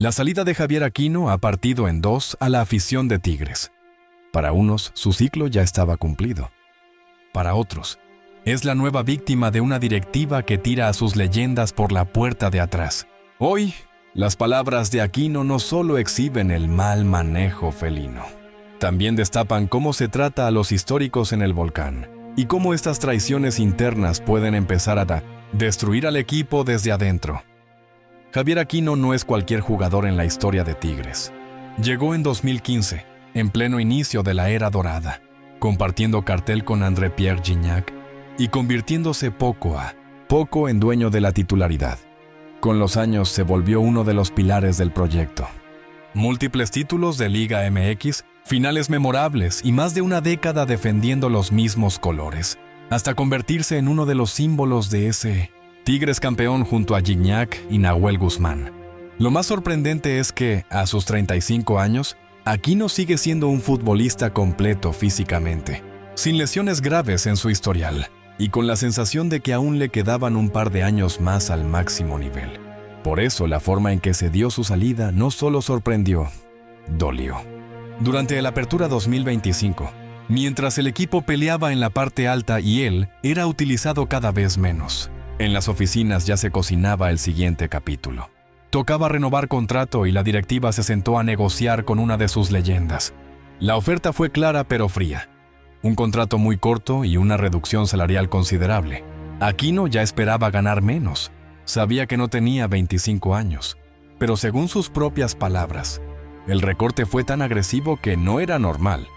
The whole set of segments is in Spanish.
La salida de Javier Aquino ha partido en dos a la afición de Tigres. Para unos, su ciclo ya estaba cumplido. Para otros, es la nueva víctima de una directiva que tira a sus leyendas por la puerta de atrás. Hoy, las palabras de Aquino no solo exhiben el mal manejo felino, también destapan cómo se trata a los históricos en el volcán y cómo estas traiciones internas pueden empezar a destruir al equipo desde adentro. Javier Aquino no es cualquier jugador en la historia de Tigres. Llegó en 2015, en pleno inicio de la era dorada, compartiendo cartel con André-Pierre Gignac y convirtiéndose poco a poco en dueño de la titularidad. Con los años se volvió uno de los pilares del proyecto. Múltiples títulos de Liga MX, finales memorables y más de una década defendiendo los mismos colores, hasta convertirse en uno de los símbolos de ese Tigres campeón junto a Gignac y Nahuel Guzmán. Lo más sorprendente es que, a sus 35 años, Aquino sigue siendo un futbolista completo físicamente, sin lesiones graves en su historial, y con la sensación de que aún le quedaban un par de años más al máximo nivel. Por eso, la forma en que se dio su salida no solo sorprendió, dolió. Durante la Apertura 2025, mientras el equipo peleaba en la parte alta y él era utilizado cada vez menos, en las oficinas ya se cocinaba el siguiente capítulo. Tocaba renovar contrato y la directiva se sentó a negociar con una de sus leyendas. La oferta fue clara pero fría. Un contrato muy corto y una reducción salarial considerable. Aquino ya esperaba ganar menos. Sabía que no tenía 25 años. Pero según sus propias palabras, el recorte fue tan agresivo que no era normal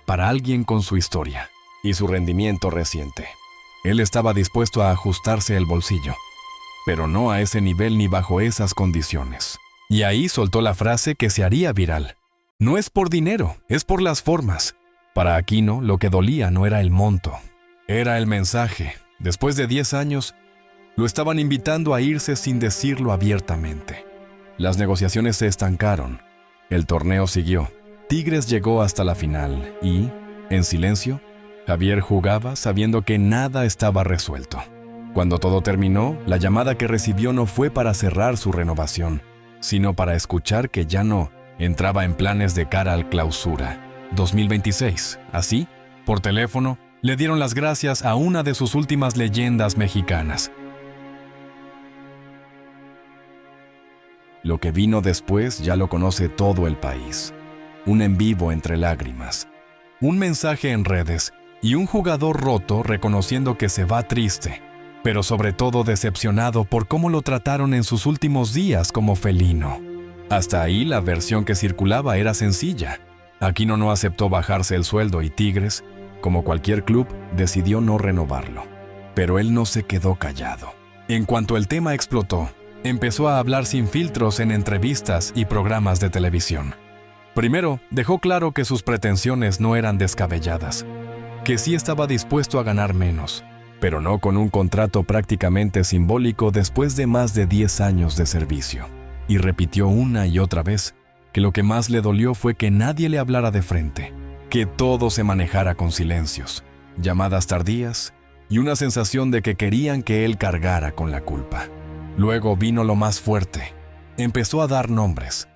para alguien con su historia y su rendimiento reciente. Él estaba dispuesto a ajustarse el bolsillo, pero no a ese nivel ni bajo esas condiciones. Y ahí soltó la frase que se haría viral. No es por dinero, es por las formas. Para Aquino, lo que dolía no era el monto, era el mensaje. Después de 10 años, lo estaban invitando a irse sin decirlo abiertamente. Las negociaciones se estancaron. El torneo siguió. Tigres llegó hasta la final y, en silencio, Javier jugaba sabiendo que nada estaba resuelto. Cuando todo terminó, la llamada que recibió no fue para cerrar su renovación, sino para escuchar que ya no entraba en planes de cara al Clausura 2026. Así, por teléfono, le dieron las gracias a una de sus últimas leyendas mexicanas. Lo que vino después ya lo conoce todo el país. Un en vivo entre lágrimas, un mensaje en redes y un jugador roto reconociendo que se va triste, pero sobre todo decepcionado por cómo lo trataron en sus últimos días como felino. Hasta ahí la versión que circulaba era sencilla. Aquino no aceptó bajarse el sueldo y Tigres, como cualquier club, decidió no renovarlo. Pero él no se quedó callado. En cuanto el tema explotó, empezó a hablar sin filtros en entrevistas y programas de televisión. Primero, dejó claro que sus pretensiones no eran descabelladas, que sí estaba dispuesto a ganar menos, pero no con un contrato prácticamente simbólico después de más de 10 años de servicio. Y repitió una y otra vez que lo que más le dolió fue que nadie le hablara de frente, que todo se manejara con silencios, llamadas tardías y una sensación de que querían que él cargara con la culpa. Luego vino lo más fuerte. Empezó a dar nombres.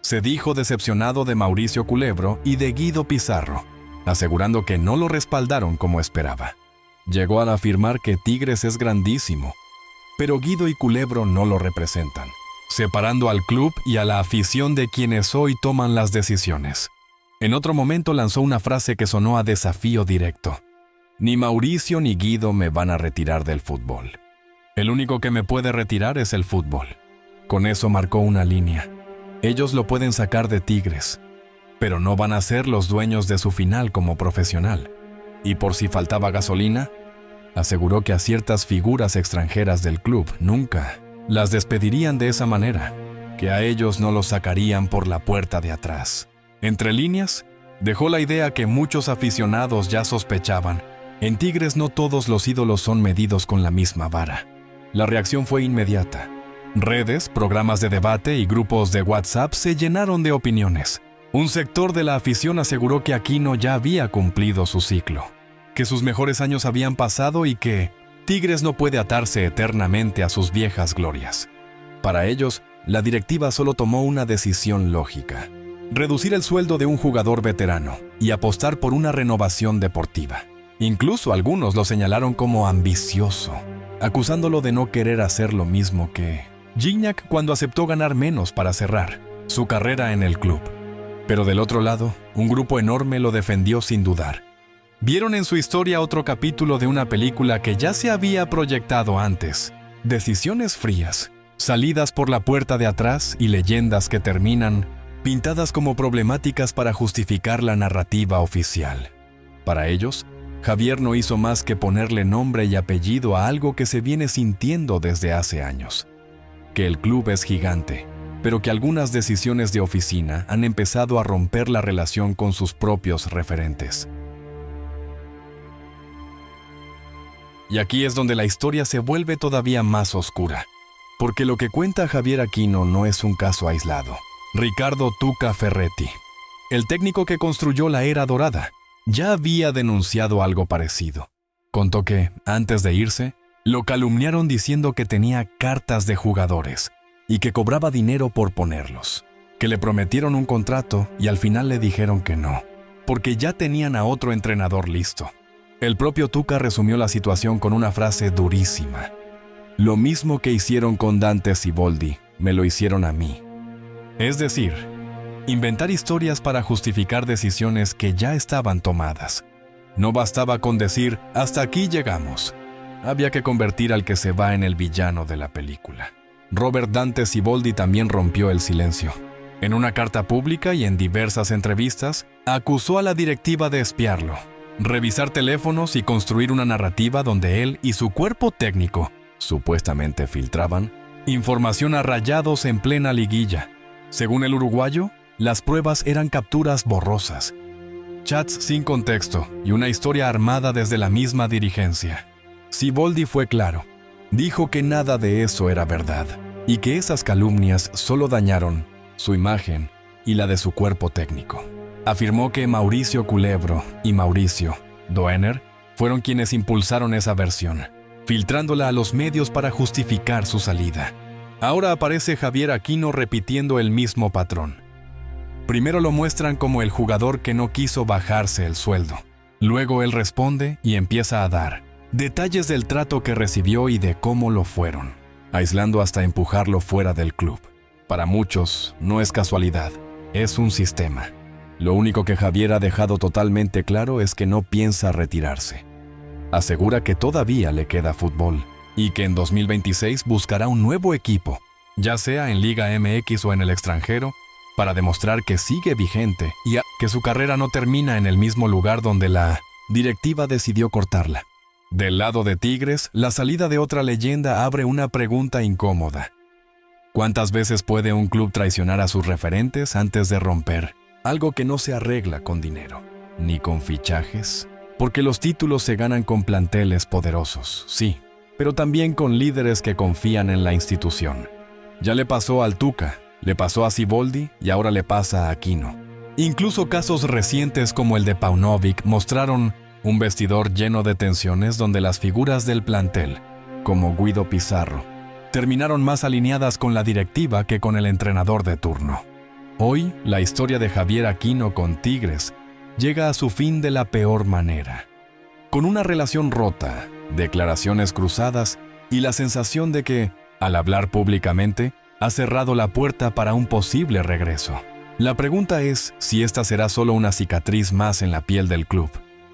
Se dijo decepcionado de Mauricio Culebro y de Guido Pizarro, asegurando que no lo respaldaron como esperaba. Llegó a afirmar que Tigres es grandísimo, pero Guido y Culebro no lo representan, separando al club y a la afición de quienes hoy toman las decisiones. En otro momento lanzó una frase que sonó a desafío directo. Ni Mauricio ni Guido me van a retirar del fútbol. El único que me puede retirar es el fútbol. Con eso marcó una línea. Ellos lo pueden sacar de Tigres, pero no van a ser los dueños de su final como profesional. Y por si faltaba gasolina, aseguró que a ciertas figuras extranjeras del club nunca las despedirían de esa manera, que a ellos no los sacarían por la puerta de atrás. Entre líneas, dejó la idea que muchos aficionados ya sospechaban. En Tigres no todos los ídolos son medidos con la misma vara. La reacción fue inmediata. Redes, programas de debate y grupos de WhatsApp se llenaron de opiniones. Un sector de la afición aseguró que Aquino ya había cumplido su ciclo, que sus mejores años habían pasado y que Tigres no puede atarse eternamente a sus viejas glorias. Para ellos, la directiva solo tomó una decisión lógica: reducir el sueldo de un jugador veterano y apostar por una renovación deportiva. Incluso algunos lo señalaron como ambicioso, acusándolo de no querer hacer lo mismo que Gignac cuando aceptó ganar menos para cerrar su carrera en el club. Pero del otro lado, un grupo enorme lo defendió sin dudar. Vieron en su historia otro capítulo de una película que ya se había proyectado antes: decisiones frías, salidas por la puerta de atrás y leyendas que terminan pintadas como problemáticas para justificar la narrativa oficial. Para ellos, Javier no hizo más que ponerle nombre y apellido a algo que se viene sintiendo desde hace años: que el club es gigante, pero que algunas decisiones de oficina han empezado a romper la relación con sus propios referentes. Y aquí es donde la historia se vuelve todavía más oscura, porque lo que cuenta Javier Aquino no es un caso aislado. Ricardo Tuca Ferretti, el técnico que construyó la era dorada, ya había denunciado algo parecido. Contó que, antes de irse, lo calumniaron diciendo que tenía cartas de jugadores y que cobraba dinero por ponerlos, que le prometieron un contrato y al final le dijeron que no, porque ya tenían a otro entrenador listo. El propio Tuca resumió la situación con una frase durísima: lo mismo que hicieron con Dante Siboldi, me lo hicieron a mí. Es decir, inventar historias para justificar decisiones que ya estaban tomadas. No bastaba con decir, hasta aquí llegamos. Había que convertir al que se va en el villano de la película. Robert Dante Siboldi también rompió el silencio. En una carta pública y en diversas entrevistas, acusó a la directiva de espiarlo, revisar teléfonos y construir una narrativa donde él y su cuerpo técnico supuestamente filtraban información a rayados en plena liguilla. Según el uruguayo, las pruebas eran capturas borrosas, chats sin contexto y una historia armada desde la misma dirigencia. Siboldi fue claro: dijo que nada de eso era verdad y que esas calumnias solo dañaron su imagen y la de su cuerpo técnico. Afirmó que Mauricio Culebro y Mauricio Doener fueron quienes impulsaron esa versión, filtrándola a los medios para justificar su salida. Ahora aparece Javier Aquino repitiendo el mismo patrón. Primero lo muestran como el jugador que no quiso bajarse el sueldo. Luego él responde y empieza a dar detalles del trato que recibió y de cómo lo fueron, aislando hasta empujarlo fuera del club. Para muchos, no es casualidad, es un sistema. Lo único que Javier ha dejado totalmente claro es que no piensa retirarse. Asegura que todavía le queda fútbol y que en 2026 buscará un nuevo equipo, ya sea en Liga MX o en el extranjero, para demostrar que sigue vigente y que su carrera no termina en el mismo lugar donde la directiva decidió cortarla. Del lado de Tigres, la salida de otra leyenda abre una pregunta incómoda: ¿cuántas veces puede un club traicionar a sus referentes antes de romper? Algo que no se arregla con dinero, ni con fichajes, porque los títulos se ganan con planteles poderosos, sí, pero también con líderes que confían en la institución. Ya le pasó al Tuca, le pasó a Siboldi y ahora le pasa a Aquino. Incluso casos recientes como el de Paunovic mostraron un vestidor lleno de tensiones donde las figuras del plantel, como Guido Pizarro, terminaron más alineadas con la directiva que con el entrenador de turno. Hoy, la historia de Javier Aquino con Tigres llega a su fin de la peor manera. Con una relación rota, declaraciones cruzadas y la sensación de que, al hablar públicamente, ha cerrado la puerta para un posible regreso. La pregunta es si esta será solo una cicatriz más en la piel del club,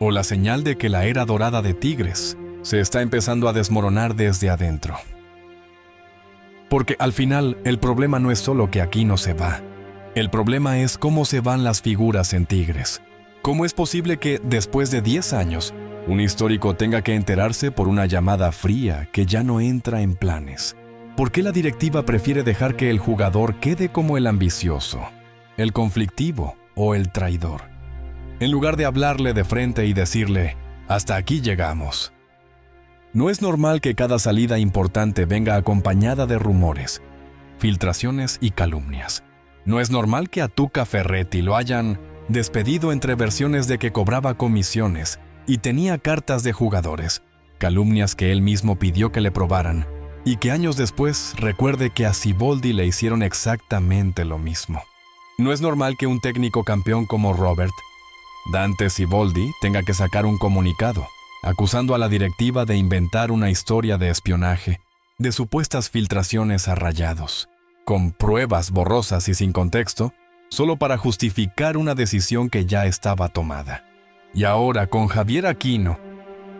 o la señal de que la era dorada de Tigres se está empezando a desmoronar desde adentro. Porque al final, el problema no es solo que Aquino se va. El problema es cómo se van las figuras en Tigres. ¿Cómo es posible que, después de 10 años, un histórico tenga que enterarse por una llamada fría que ya no entra en planes? ¿Por qué la directiva prefiere dejar que el jugador quede como el ambicioso, el conflictivo o el traidor, en lugar de hablarle de frente y decirle, hasta aquí llegamos? No es normal que cada salida importante venga acompañada de rumores, filtraciones y calumnias. No es normal que a Tuca Ferretti lo hayan despedido entre versiones de que cobraba comisiones y tenía cartas de jugadores, calumnias que él mismo pidió que le probaran y que años después recuerde que a Siboldi le hicieron exactamente lo mismo. No es normal que un técnico campeón como Robert Dante Siboldi tenga que sacar un comunicado, acusando a la directiva de inventar una historia de espionaje, de supuestas filtraciones a Rayados, con pruebas borrosas y sin contexto, solo para justificar una decisión que ya estaba tomada. Y ahora, con Javier Aquino,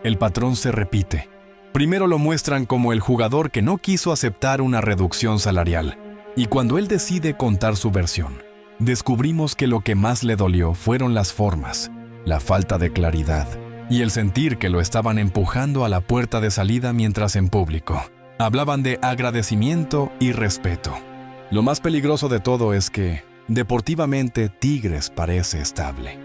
el patrón se repite. Primero lo muestran como el jugador que no quiso aceptar una reducción salarial, y cuando él decide contar su versión, descubrimos que lo que más le dolió fueron las formas, la falta de claridad y el sentir que lo estaban empujando a la puerta de salida mientras en público hablaban de agradecimiento y respeto. Lo más peligroso de todo es que, deportivamente, Tigres parece estable.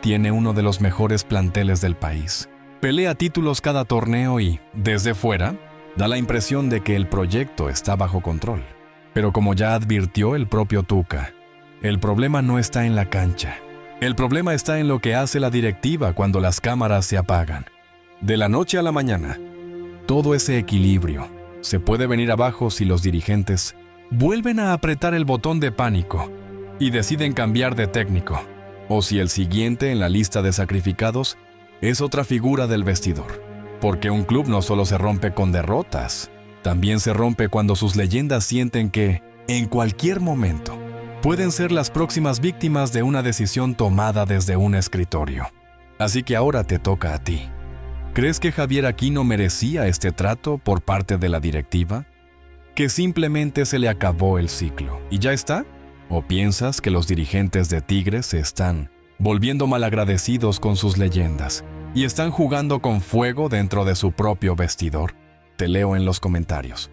Tiene uno de los mejores planteles del país. Pelea títulos cada torneo y, desde fuera, da la impresión de que el proyecto está bajo control. Pero como ya advirtió el propio Tuca, el problema no está en la cancha. El problema está en lo que hace la directiva cuando las cámaras se apagan. De la noche a la mañana, todo ese equilibrio se puede venir abajo si los dirigentes vuelven a apretar el botón de pánico y deciden cambiar de técnico, o si el siguiente en la lista de sacrificados es otra figura del vestidor. Porque un club no solo se rompe con derrotas, también se rompe cuando sus leyendas sienten que, en cualquier momento, pueden ser las próximas víctimas de una decisión tomada desde un escritorio. Así que ahora te toca a ti. ¿Crees que Javier Aquino merecía este trato por parte de la directiva? ¿Que simplemente se le acabó el ciclo y ya está? ¿O piensas que los dirigentes de Tigres se están volviendo malagradecidos con sus leyendas y están jugando con fuego dentro de su propio vestidor? Te leo en los comentarios.